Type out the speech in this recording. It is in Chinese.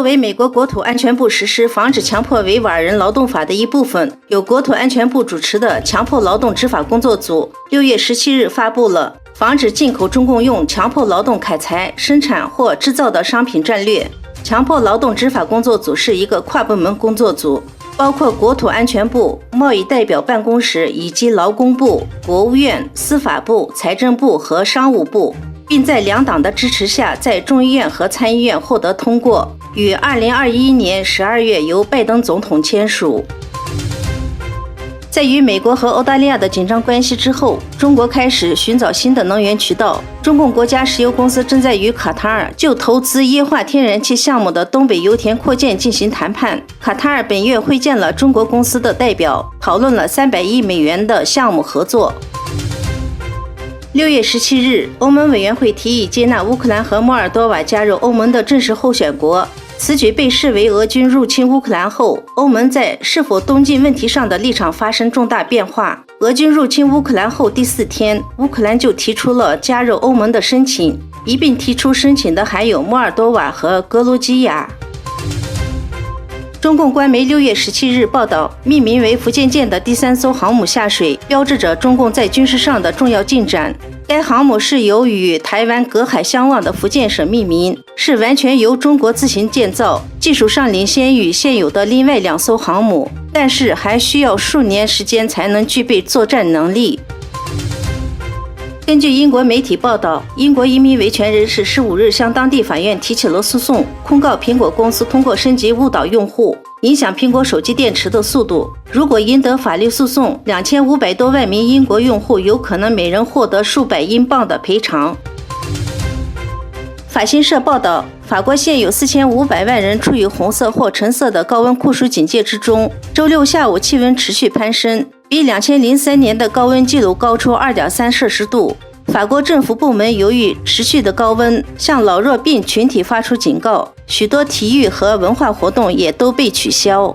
作为美国国土安全部实施防止强迫维吾尔人劳动法的一部分，由国土安全部主持的强迫劳动执法工作组6月17日发布了防止进口中共用强迫劳动开采、生产或制造的商品战略。强迫劳动执法工作组是一个跨部门工作组，包括国土安全部、贸易代表办公室以及劳工部、国务院、司法部、财政部和商务部，并在两党的支持下在众议院和参议院获得通过，于2021年12月由拜登总统签署。在与美国和澳大利亚的紧张关系之后，中国开始寻找新的能源渠道。中共国家石油公司正在与卡塔尔就投资液化天然气项目的东北油田扩建进行谈判。卡塔尔本月会见了中国公司的代表，讨论了300亿美元的项目合作。6月17日，欧盟委员会提议接纳乌克兰和摩尔多瓦加入欧盟的正式候选国。此举被视为俄军入侵乌克兰后，欧盟在是否东进问题上的立场发生重大变化。俄军入侵乌克兰后第4天，乌克兰就提出了加入欧盟的申请，一并提出申请的还有摩尔多瓦和格鲁吉亚。中共官媒6月17日报道，命名为福建舰的第3艘航母下水，标志着中共在军事上的重要进展。该航母是由与台湾隔海相望的福建省命名，是完全由中国自行建造，技术上领先于现有的另外2艘航母，但是还需要数年时间才能具备作战能力。根据英国媒体报道，英国一名维权人士15日向当地法院提起了诉讼，控告苹果公司通过升级误导用户，影响苹果手机电池的速度。如果赢得法律诉讼，2500多万名英国用户有可能每人获得数百英镑的赔偿。法新社报道，法国现有4500万人处于红色或橙色的高温酷暑警戒之中。周六下午气温持续攀升，比2003年的高温记录高出 2.3 摄氏度。法国政府部门由于持续的高温，向老弱病群体发出警告，许多体育和文化活动也都被取消。